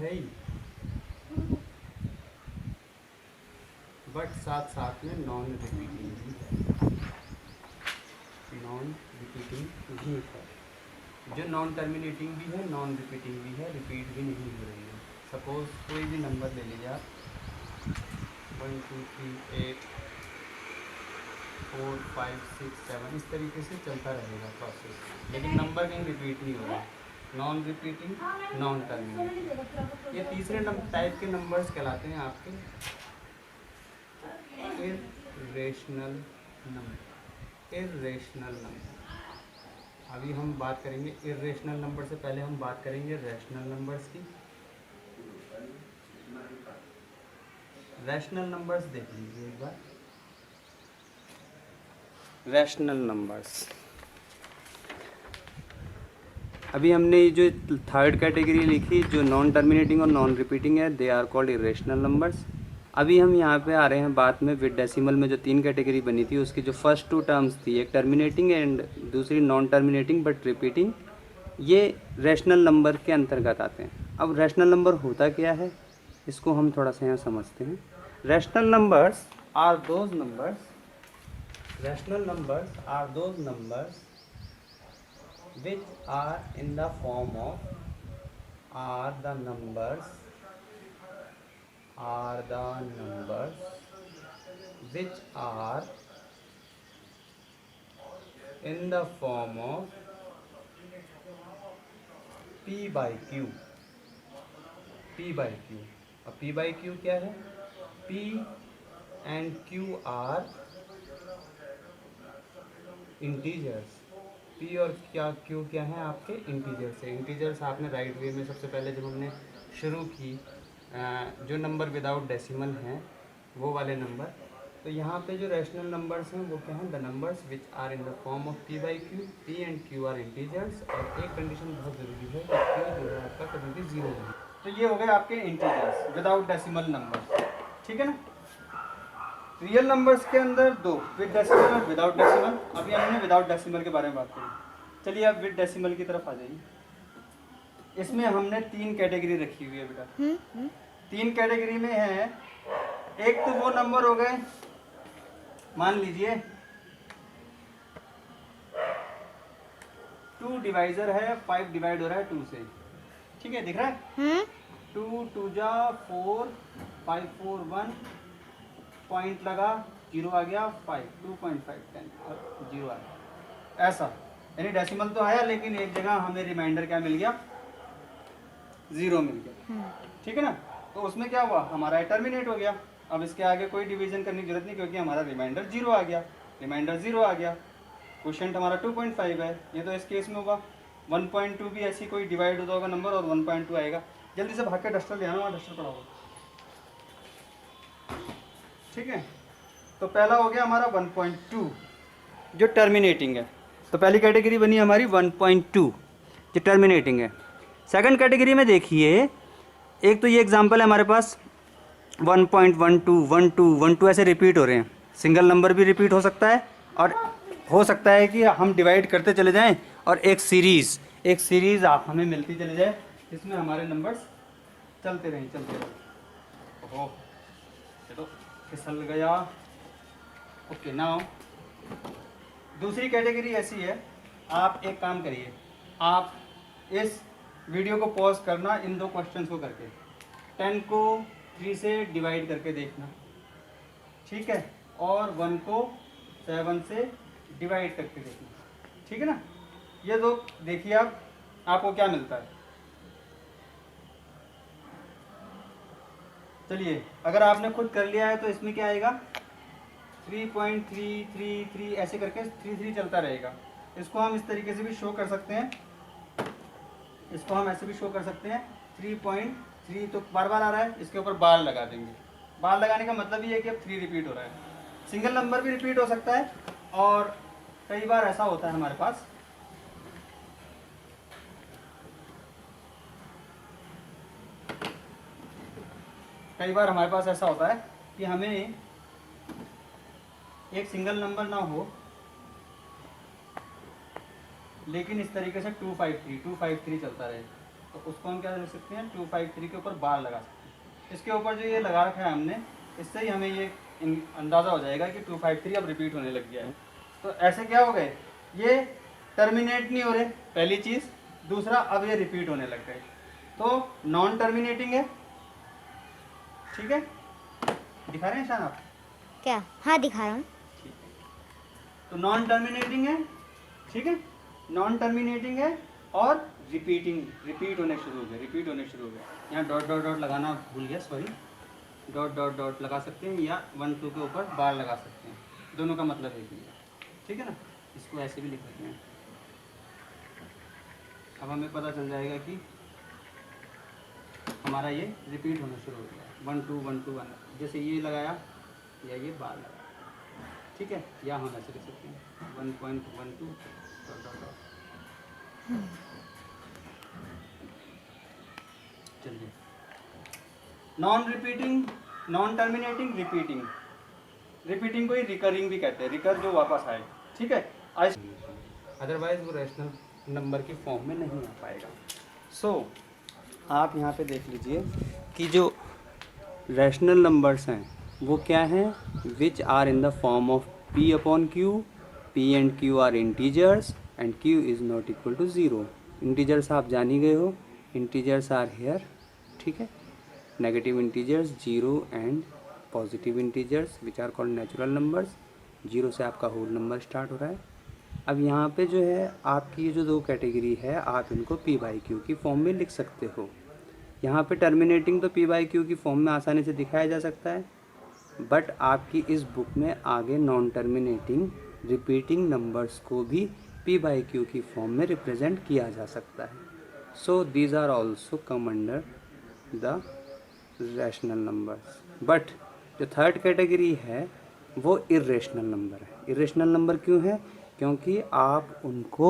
है ही, बट साथ साथ में नॉन रिपीटिंग भी है, नॉन रिपीटिंग भी है। जो नॉन टर्मिनेटिंग भी है, नॉन रिपीटिंग भी है, रिपीट भी नहीं हो रही है। सपोज कोई भी नंबर ले लीजिए आप, 1 2 3 8 4 5 6 7, इस तरीके से चलता रहेगा प्रोसेस, लेकिन नंबर कहीं रिपीट नहीं हो रहा। नॉन रिपीटिंग, नॉन टर्मिनेटिंग, ये तीसरे टाइप के नंबर्स कहलाते हैं आपके इर्रेशनल नंबर। इर्रेशनल नंबर, अभी हम बात करेंगे इर्रेशनल नंबर से पहले हम बात करेंगे रैशनल नंबर्स की। रैशनल नंबर्स देख लीजिए एक बार। रैशनल नंबर्स, अभी हमने ये जो थर्ड कैटेगरी लिखी जो नॉन टर्मिनेटिंग और नॉन रिपीटिंग है, they are called irrational numbers. अभी हम यहाँ पे आ रहे हैं बात में विद डेसिमल में जो 3 कैटेगरी बनी थी उसकी जो फर्स्ट 2 टर्म्स थी, एक टर्मिनेटिंग एंड दूसरी नॉन टर्मिनेटिंग बट रिपीटिंग, ये रैशनल नंबर के अंतर्गत आते हैं। अब रैशनल नंबर होता क्या है, इसको हम थोड़ा सा यहाँ समझते हैं। Rational numbers are those numbers, rational numbers are those numbers which are in the form of, are the numbers which are in the form of p by q, p by q। अब p by q क्या है, p and q are integers. p और क्या q क्या है आपके integers है। Integers आपने राइट वे में सबसे पहले जब हमने शुरू की जो नंबर विदाउट डेसिमल हैं वो वाले नंबर, तो यहाँ पे जो रैशनल नंबर्स हैं वो क्या हैं, the numbers which are in the form of p by q, p and q are integers. और एक कंडीशन बहुत ज़रूरी है कि q जो है आपका कभी भी जीरो नहीं। तो ये हो गए आपके इंटीजर्स विदाउट डेसिमल नंबर, ठीक है ना। रियल नंबर्स के अंदर दो, विद डेसिमल और विदाउट डेसिमल। अभी हमने विदाउट डेसिमल के बारे में बात करी। चलिए अब विद डेसिमल की तरफ आ जाइए। इसमें हमने 3 कैटेगरी रखी हुई है बेटा। 3 कैटेगरी में है, एक तो वो नंबर हो गए, मान लीजिए 2 डिवाइजर है, 5 डिवाइड हो रहा है 2 से, ठीक है, दिख रहा है। 2 2 जा 4, 5 4 1, पॉइंट लगा, 0 आ गया, 5 2.5 10 और 0 आ गया, ऐसा। यानी डेसिमल तो आया लेकिन एक जगह हमें रिमाइंडर क्या मिल गया, 0 मिल गया, ठीक है ना। तो उसमें क्या हुआ, हमारा टर्मिनेट हो गया। अब इसके आगे कोई डिवीजन करने की जरूरत नहीं क्योंकि हमारा रिमाइंडर 0 आ गया, रिमाइंडर 0 आ गया। क्वेश्चन हमारा 2.5 है, ये तो इस केस में होगा। 1.2 भी ऐसी कोई डिवाइड होता होगा नंबर और 1.2 आएगा। जल्दी से भाग के डस्टर ले आना, वहाँ डस्टर पड़ा होगा, ठीक है। तो पहला हो गया हमारा 1.2 जो टर्मिनेटिंग है। तो पहली कैटेगरी बनी हमारी 1.2 जो टर्मिनेटिंग है। सेकंड कैटेगरी में देखिए, एक तो ये एग्जांपल है हमारे पास 1.12 12 12 ऐसे रिपीट हो रहे हैं। सिंगल नंबर भी रिपीट हो सकता है और हो सकता है कि हम डिवाइड करते चले जाएं और एक सीरीज़ हमें मिलती चले जाए, इसमें हमारे नंबर्स चलते रहें। ओहो, चलो फिसल गया। ओके, नाउ दूसरी कैटेगरी ऐसी है, आप एक काम करिए, आप इस वीडियो को पॉज करना, इन 2 क्वेश्चंस को करके 10 को 3 से डिवाइड करके देखना, ठीक है, और 1 को 7 से डिवाइड करके देखना, ठीक है ना। ये 2 देखिए आप, आपको क्या मिलता है। चलिए, अगर आपने खुद कर लिया है तो इसमें क्या आएगा, 3.333 ऐसे करके 3 चलता रहेगा। इसको हम इस तरीके से भी शो कर सकते हैं, इसको हम ऐसे भी शो कर सकते हैं। 3.3 तो बार बार आ रहा है, इसके ऊपर बार लगा देंगे। बार लगाने का मतलब ये है कि अब 3 रिपीट हो रहा है। सिंगल नंबर भी रिपीट हो सकता है और कई बार ऐसा होता है हमारे पास ऐसा होता है कि हमें एक सिंगल नंबर ना हो लेकिन इस तरीके से 253 चलता रहे। तो उसको हम क्या लिख सकते हैं, 253 के ऊपर बार लगा सकते हैं। इसके ऊपर जो ये लगा रखा है हमने, इससे ही हमें ये अंदाज़ा हो जाएगा कि 253 अब रिपीट होने लग गया है। तो ऐसे क्या हो गए, ये टर्मिनेट नहीं हो रहे, पहली चीज़। दूसरा, अब ये रिपीट होने लग गए, तो नॉन टर्मिनेटिंग है। ठीक है, दिखा रहे हैं शान आप? क्या? हाँ दिखा रहा हूँ। ठीक है, तो नॉन टर्मिनेटिंग है। ठीक है, नॉन टर्मिनेटिंग है और रिपीट होने शुरू हो गए। यहाँ डॉट डॉट डॉट लगाना भूल गया, सॉरी। डॉट डॉट डॉट लगा सकते हैं या 1 2 के ऊपर बार लगा सकते हैं, दोनों का मतलब एक ही है। ठीक है ना, इसको ऐसे भी लिख सकते हैं। अब हमें पता चल जाएगा कि हमारा ये रिपीट होना शुरू हो गया, 1 2 1 2 1, जैसे ये लगाया या ये बार लगाया। ठीक है, या हम ऐसे लिख सकते हैं 1.12 डॉट डॉट डॉट। चलिए, non repeating, non terminating, repeating को ही रिकरिंग भी कहते हैं, रिकर जो वापस आए। ठीक है, अदरवाइज वो रैशनल नंबर की फॉर्म में नहीं आ पाएगा। सो आप यहाँ पे देख लीजिए कि जो रैशनल नंबर्स हैं वो क्या हैं, which are in the form of p upon q, p and q are integers and q is not equal to 0। Integers आप जान ही गए हो, इंटीजर्स आर हेयर। ठीक है, negative integers 0 and positive integers which are called natural numbers. 0 से आपका whole number start हो रहा है। अब यहाँ पे जो है आपकी ये जो दो कैटेगरी है, आप इनको p बाई क्यू की फॉर्म में लिख सकते हो। यहाँ पे टर्मिनेटिंग तो p बाई क्यू की फॉर्म में आसानी से दिखाया जा सकता है, बट आपकी इस बुक में आगे नॉन टर्मिनेटिंग रिपीटिंग नंबर्स को भी p बाई क्यू की फॉर्म में रिप्रेजेंट किया जा सकता है। So these are also come under the rational numbers. But जो थर्ड कैटेगरी है वो इर्रेशनल नंबर है। इर्रेशनल नंबर क्यों है? क्योंकि आप उनको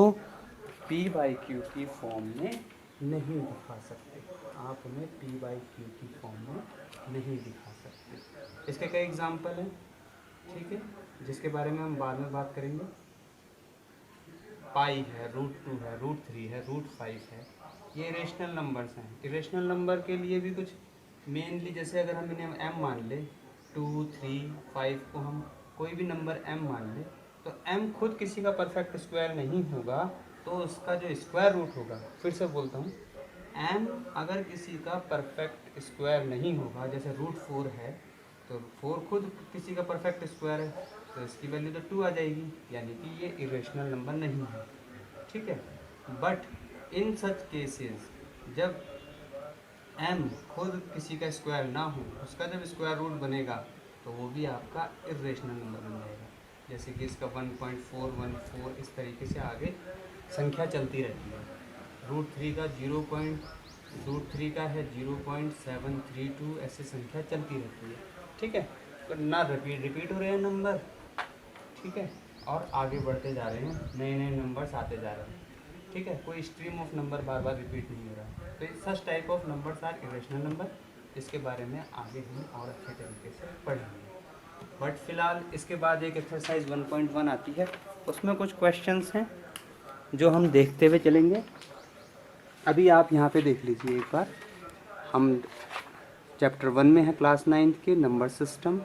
p बाई क्यू की फॉर्म में नहीं दिखा सकते, आप उन्हें p बाई क्यू की फॉर्म में नहीं दिखा सकते। इसके कई एग्जाम्पल हैं, ठीक है, जिसके बारे में हम बाद में बात करेंगे। पाई है, √2 है, √3 है, √5 है, ये इरेशनल नंबर्स हैं। इरेशनल नंबर के लिए भी कुछ मेनली, जैसे अगर हम इन्हें m मान ले, 2 3 5 को हम कोई भी नंबर m मान ले, तो m खुद किसी का परफेक्ट स्क्वायर नहीं होगा, तो उसका जो स्क्वायर रूट होगा, फिर से बोलता हूँ, m अगर किसी का परफेक्ट स्क्वायर नहीं होगा, जैसे √4 है, तो 4 खुद किसी का परफेक्ट स्क्वायर है, तो इसकी वैल्यू तो 2 आ जाएगी, यानी कि ये इरेशनल नंबर नहीं है। ठीक है, बट इन सच केसेस जब m खुद किसी का स्क्वायर ना हो, उसका जब स्क्वायर रूट बनेगा तो वो भी आपका इरेशनल नंबर बन जाएगा। जैसे कि इसका 1.414 इस तरीके से आगे संख्या चलती रहती है। √3 का √3 का है 0.732, ऐसे संख्या चलती रहती है। ठीक है, तो ना रिपीट हो रहे हैं नंबर, ठीक है, और आगे बढ़ते जा रहे हैं, नए नए नंबर्स आते जा रहे हैं। ठीक है, कोई स्ट्रीम ऑफ नंबर बार बार रिपीट नहीं हो रहा है। तो such type of numbers are irrational number. इसके बारे में आगे हम और अच्छे तरीके से पढ़ेंगे, बट फिलहाल इसके बाद एक एक्सरसाइज 1.1 आती है, उसमें कुछ क्वेश्चंस हैं जो हम देखते हुए चलेंगे। अभी आप यहाँ पे देख लीजिए एक बार, हम चैप्टर 1 में है क्लास 9th के नंबर सिस्टम।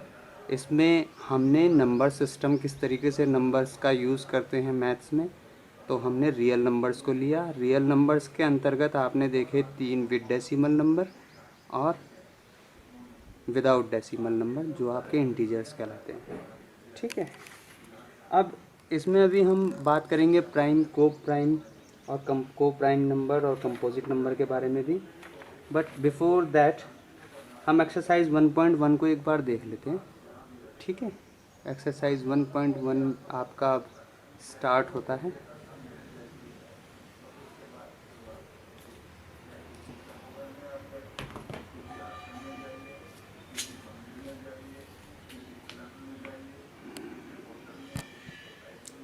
इसमें हमने नंबर सिस्टम किस तरीके से नंबर्स का यूज़ करते हैं मैथ्स में, तो हमने रियल नंबर्स को लिया। रियल नंबर्स के अंतर्गत आपने देखे 3 विद डेसिमल नंबर और विदाउट डेसिमल नंबर, जो आपके इंटीजर्स कहलाते हैं। ठीक है, अब इसमें अभी हम बात करेंगे प्राइम, को प्राइम और को प्राइम नंबर और कंपोजिट नंबर के बारे में भी। बट बिफोर दैट हम एक्सरसाइज 1.1 को एक बार देख लेते हैं। ठीक है, एक्सरसाइज 1.1 आपका स्टार्ट होता है।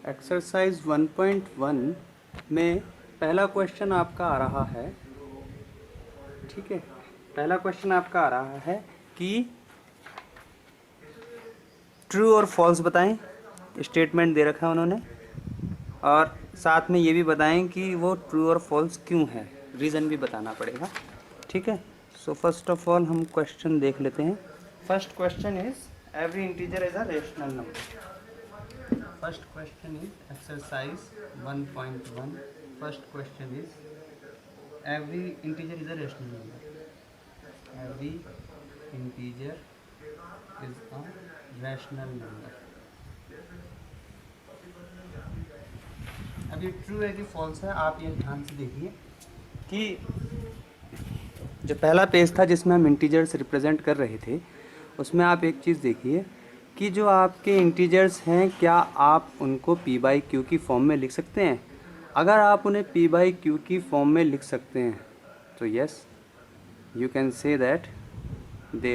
एक्सरसाइज 1.1 में पहला क्वेश्चन आपका आ रहा है, ठीक है, पहला क्वेश्चन आपका आ रहा है कि ट्रू और फॉल्स बताएं। स्टेटमेंट दे रखा है उन्होंने, और साथ में ये भी बताएं कि वो ट्रू और फॉल्स क्यों है। रीज़न भी बताना पड़ेगा, ठीक है। सो फर्स्ट ऑफ ऑल हम क्वेश्चन देख लेते हैं। First question is every integer is a rational number. First question is exercise 1.1। First question is every integer is a rational number. Every integer is a rational number. अब ये true है कि false है, आप ये ध्यान से देखिए कि जो पहला पेज था जिसमें हम इंटीजर्स रिप्रेजेंट कर रहे थे, उसमें आप एक चीज़ देखिए कि जो आपके इंटीजर्स हैं क्या आप उनको p बाई क्यू की फॉर्म में लिख सकते हैं। अगर आप उन्हें p बाई क्यू की फॉर्म में लिख सकते हैं तो yes, you can say that